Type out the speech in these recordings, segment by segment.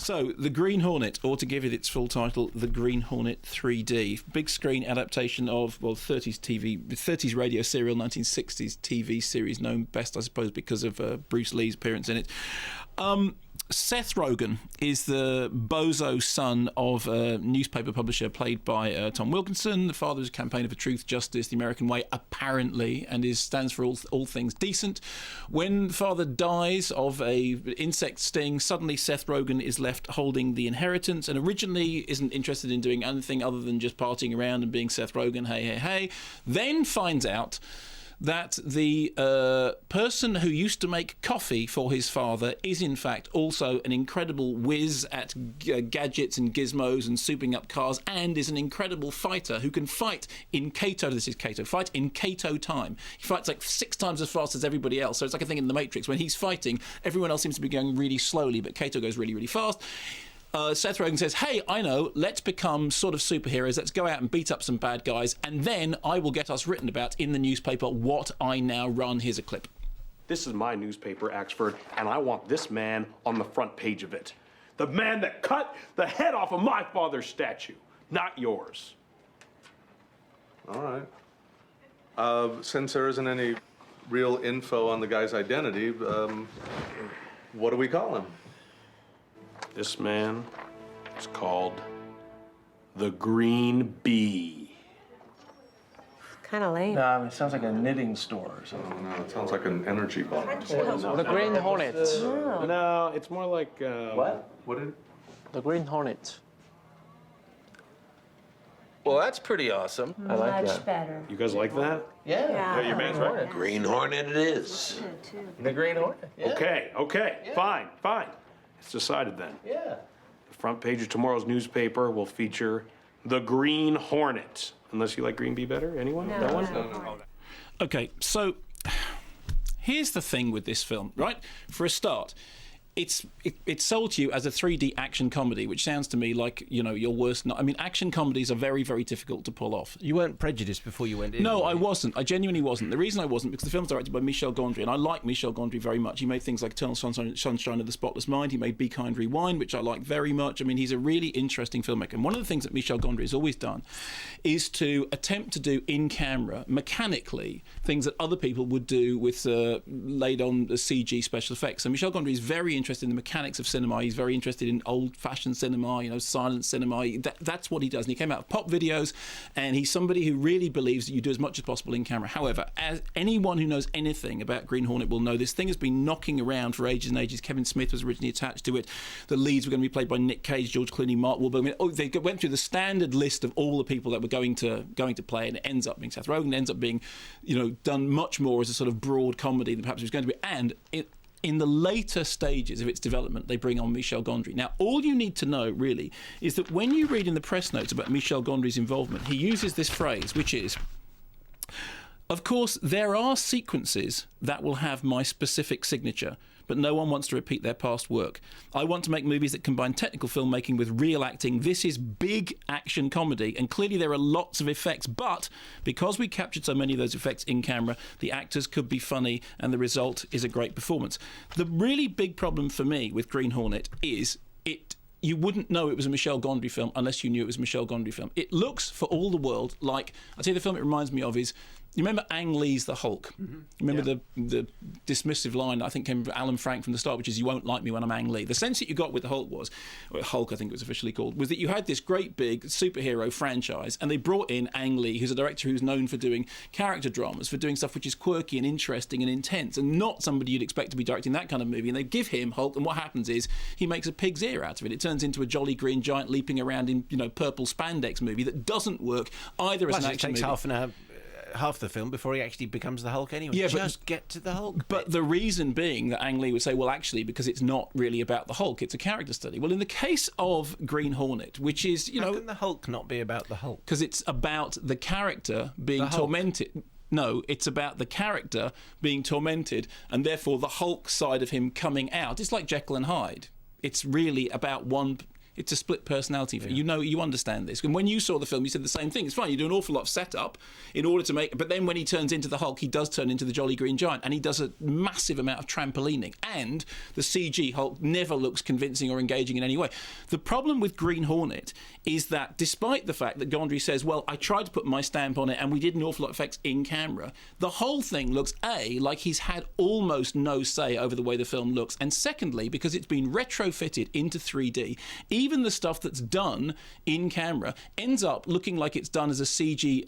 So, The Green Hornet, or to give it its full title, The Green Hornet 3D. Big screen adaptation of, 30s radio serial, 1960s TV series, known best, I suppose, because of Bruce Lee's appearance in it. Seth Rogen is the bozo son of a newspaper publisher played by Tom Wilkinson. The father is a campaigner for truth, justice, the American way, apparently, and stands for all things decent. When father dies of a insect sting, suddenly Seth Rogen is left holding the inheritance, and originally isn't interested in doing anything other than just partying around and being Seth Rogen, hey, hey, hey. Then finds out that the person who used to make coffee for his father is in fact also an incredible whiz at gadgets and gizmos and souping up cars, and is an incredible fighter who can fight in fight in Kato time. He fights like 6 times as fast as everybody else. So it's like a thing in The Matrix. When he's fighting, everyone else seems to be going really slowly, but Kato goes really, really fast. Seth Rogen says, hey, I know, let's become sort of superheroes. Let's go out and beat up some bad guys, and then I will get us written about in the newspaper what I now run. Here's a clip. This is my newspaper, Axford, and I want this man on the front page of it. The man that cut the head off of my father's statue, not yours. All right. Since there isn't any real info on the guy's identity, what do we call him? This man is called the Green Bee. Kind of lame. No, I mean, it sounds like a knitting store or something. No, it sounds like an energy bar. The Green Hornet. No, it's more like... What? What did... The Green Hornet. Well, that's pretty awesome. I like Much that. better. You guys like that? Yeah. Your man's right. Green Hornet it is. The Green Hornet. Yeah. Okay. Yeah. Fine. It's decided then. Yeah. The front page of tomorrow's newspaper will feature the Green Hornet. Unless you like Green Bee better? Anyone? No, one? no. Okay, so here's the thing with this film, right? For a start, it's sold to you as a 3D action comedy, which sounds to me like, your worst... I mean, action comedies are very, very difficult to pull off. You weren't prejudiced before you went in? No, I wasn't. I genuinely wasn't. The reason I wasn't, because the film's directed by Michel Gondry, and I like Michel Gondry very much. He made things like Eternal Sunshine of the Spotless Mind. He made Be Kind, Rewind, which I like very much. I mean, he's a really interesting filmmaker. And one of the things that Michel Gondry has always done is to attempt to do in-camera, mechanically, things that other people would do with laid-on CG special effects. So Michel Gondry is very interested in the mechanics of cinema. He's very interested in old-fashioned cinema, silent cinema. That's what he does. And he came out of pop videos, and he's somebody who really believes that you do as much as possible in camera. However, as anyone who knows anything about Green Hornet will know, this thing has been knocking around for ages and ages. Kevin Smith was originally attached to it. The leads were going to be played by Nick Cage, George Clooney, Mark Wahlberg. They went through the standard list of all the people that were going to play, and it ends up being Seth Rogen. It ends up being, done much more as a sort of broad comedy than perhaps it was going to be. And in the later stages of its development, they bring on Michel Gondry. Now, all you need to know, really, is that when you read in the press notes about Michel Gondry's involvement, he uses this phrase, which is, of course, there are sequences that will have my specific signature, but no one wants to repeat their past work. I want to make movies that combine technical filmmaking with real acting. This is big action comedy, and clearly there are lots of effects, but because we captured so many of those effects in camera, the actors could be funny, and the result is a great performance. The really big problem for me with Green Hornet is you wouldn't know it was a Michel Gondry film unless you knew it was a Michel Gondry film. It looks, for all the world, like... I'll tell you the film it reminds me of is... You remember Ang Lee's The Hulk? Mm-hmm. Remember the dismissive line, I think, came from Alan Frank from the start, which is, you won't like me when I'm Ang Lee. The sense that you got with The Hulk was, or Hulk I think it was officially called, was that you had this great big superhero franchise, and they brought in Ang Lee, who's a director who's known for doing character dramas, for doing stuff which is quirky and interesting and intense, and not somebody you'd expect to be directing that kind of movie. And they give him Hulk, and what happens is he makes a pig's ear out of it. It turns into a jolly green giant leaping around in purple spandex movie that doesn't work either as an action movie. It takes half the film before he actually becomes the Hulk anyway. Yeah, just get to the Hulk. But the reason being that Ang Lee would say, well, actually, because it's not really about the Hulk, it's a character study. Well, in the case of Green Hornet, which is, How can the Hulk not be about the Hulk? Because it's about the character being tormented. No, it's about the character being tormented, and therefore the Hulk side of him coming out. It's like Jekyll and Hyde. It's really about one... It's a split personality. You understand this. And when you saw the film, you said the same thing. It's fine. You do an awful lot of setup in order to make... But then when he turns into the Hulk, he does turn into the Jolly Green Giant, and he does a massive amount of trampolining. And the CG Hulk never looks convincing or engaging in any way. The problem with Green Hornet is that despite the fact that Gondry says, well, I tried to put my stamp on it and we did an awful lot of effects in camera, the whole thing looks, A, like he's had almost no say over the way the film looks, and secondly, because it's been retrofitted into 3D, even the stuff that's done in camera ends up looking like it's done as a CG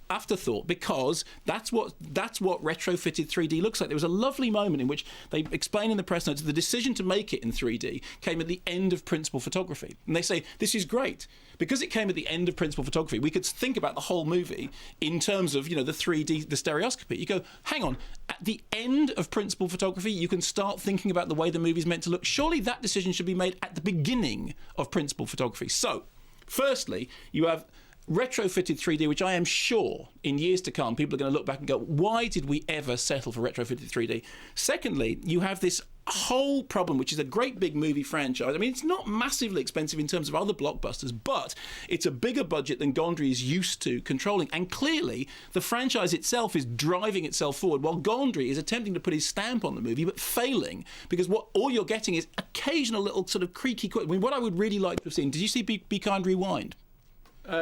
afterthought, because that's what retrofitted 3D looks like. There was a lovely moment in which they explain in the press notes that the decision to make it in 3D came at the end of principal photography, and they say this is great because it came at the end of principal photography. We could think about the whole movie in terms of the 3D, the stereoscopy. You go, hang on, at the end of principal photography you can start thinking about the way the movie's meant to look. Surely that decision should be made at the beginning of principal photography. So firstly, you have retrofitted 3D, which I am sure in years to come people are going to look back and go, why did we ever settle for retrofitted 3D? Secondly, you have this whole problem, which is a great big movie franchise. I mean, it's not massively expensive in terms of other blockbusters, but it's a bigger budget than Gondry is used to controlling. And clearly, the franchise itself is driving itself forward, while Gondry is attempting to put his stamp on the movie, but failing, because all you're getting is occasional little sort of creaky... I mean, what I would really like to have seen... Did you see Be Kind Rewind?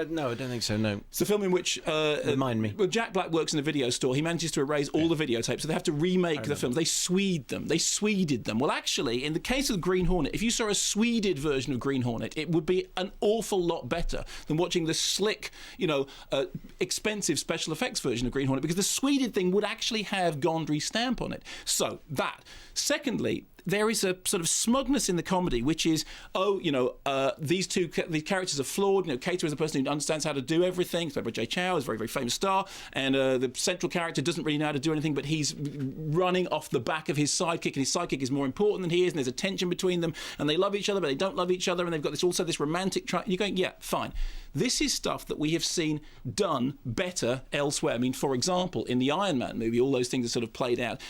No, I don't think so, no. It's a film in which... Remind me. Well, Jack Black works in a video store. He manages to erase all the videotapes, so they have to remake the films. They Sweded them. Well, actually, in the case of Green Hornet, if you saw a Sweded version of Green Hornet, it would be an awful lot better than watching the slick, expensive special effects version of Green Hornet, because the Sweded thing would actually have Gondry's stamp on it. So, that. Secondly, there is a sort of smugness in the comedy, which is, these characters are flawed. Cater is a person who understands how to do everything. Played by Jay Chow, is a very, very famous star. And the central character doesn't really know how to do anything, but he's running off the back of his sidekick, and his sidekick is more important than he is, and there's a tension between them, and they love each other, but they don't love each other, and they've got this romantic... You're going, yeah, fine. This is stuff that we have seen done better elsewhere. I mean, for example, in the Iron Man movie, all those things are sort of played out.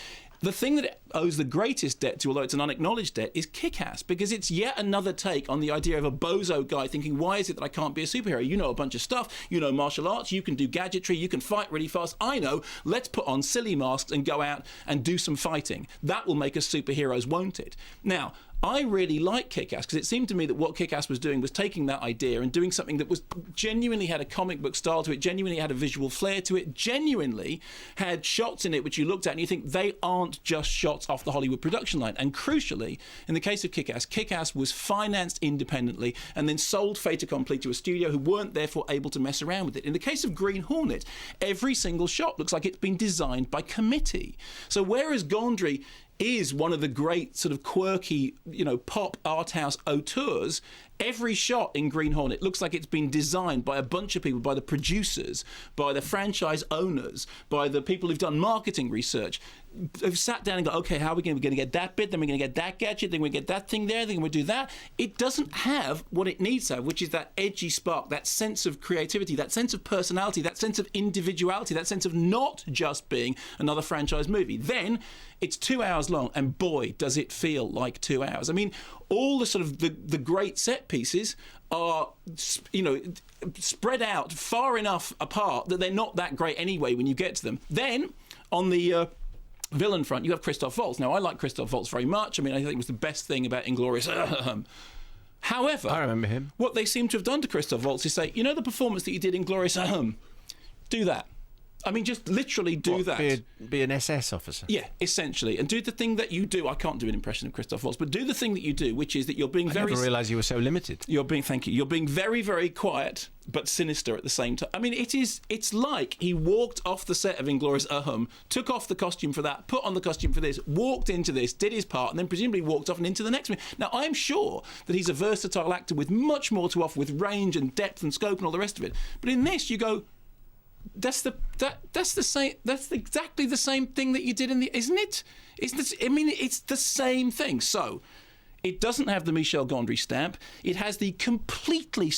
The thing that it owes the greatest debt to, although it's an unacknowledged debt, is Kick-Ass, because it's yet another take on the idea of a bozo guy thinking, why is it that I can't be a superhero? You know a bunch of stuff. You know martial arts. You can do gadgetry. You can fight really fast. I know. Let's put on silly masks and go out and do some fighting. That will make us superheroes, won't it? Now, I really like Kick-Ass because it seemed to me that what Kick-Ass was doing was taking that idea and doing something that was genuinely had a comic book style to it, genuinely had a visual flair to it, genuinely had shots in it which you looked at and you think they aren't just shots off the Hollywood production line. And crucially, in the case of Kick-Ass, Kick-Ass was financed independently and then sold fait accompli to a studio who weren't therefore able to mess around with it. In the case of Green Hornet, every single shot looks like it's been designed by committee. So whereas Gondry is one of the great sort of quirky, pop art house auteurs, every shot in Green Hornet looks like it's been designed by a bunch of people, by the producers, by the franchise owners, by the people who've done marketing research, have sat down and go, okay, how are we going to get that bit, then we're going to get that gadget, then we get that thing there, then we do that. It doesn't have what it needs to have, which is that edgy spark, that sense of creativity, that sense of personality, that sense of individuality, that sense of not just being another franchise movie. Then it's 2 hours long, and boy, does it feel like 2 hours. I mean, all the sort of the great set pieces are, spread out far enough apart that they're not that great anyway when you get to them. Then, on the villain front, you have Christoph Waltz. Now, I like Christoph Waltz very much. I mean, I think it was the best thing about Inglourious. However, I remember him. What they seem to have done to Christoph Waltz is say, the performance that you did in Inglourious, do that. I mean, just literally do that. Be an SS officer. Yeah, essentially. And do the thing that you do. I can't do an impression of Christoph Waltz, but do the thing that you do, which is that you're being very... I never realised you were so limited. Thank you. You're being very, very quiet, but sinister at the same time. I mean, it's like he walked off the set of Inglourious, took off the costume for that, put on the costume for this, walked into this, did his part, and then presumably walked off and into the next one. Now, I'm sure that he's a versatile actor with much more to offer, with range and depth and scope and all the rest of it. But in this, you go... That's the same. That's exactly the same thing that you did in the, isn't it? It's the same thing. So, it doesn't have the Michel Gondry stamp. It has the completely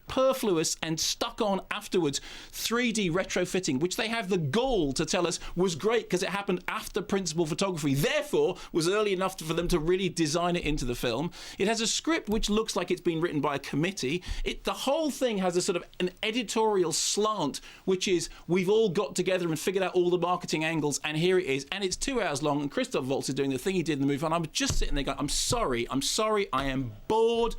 superfluous and stuck on afterwards 3D retrofitting, which they have the gall to tell us was great because it happened after principal photography, therefore was early enough for them to really design it into the film. It has a script which looks like it's been written by a committee. The whole thing has a sort of an editorial slant, which is we've all got together and figured out all the marketing angles, and here it is, and it's 2 hours long, and Christoph Waltz is doing the thing he did in the movie, and I'm just sitting there going, I'm sorry, I am bored.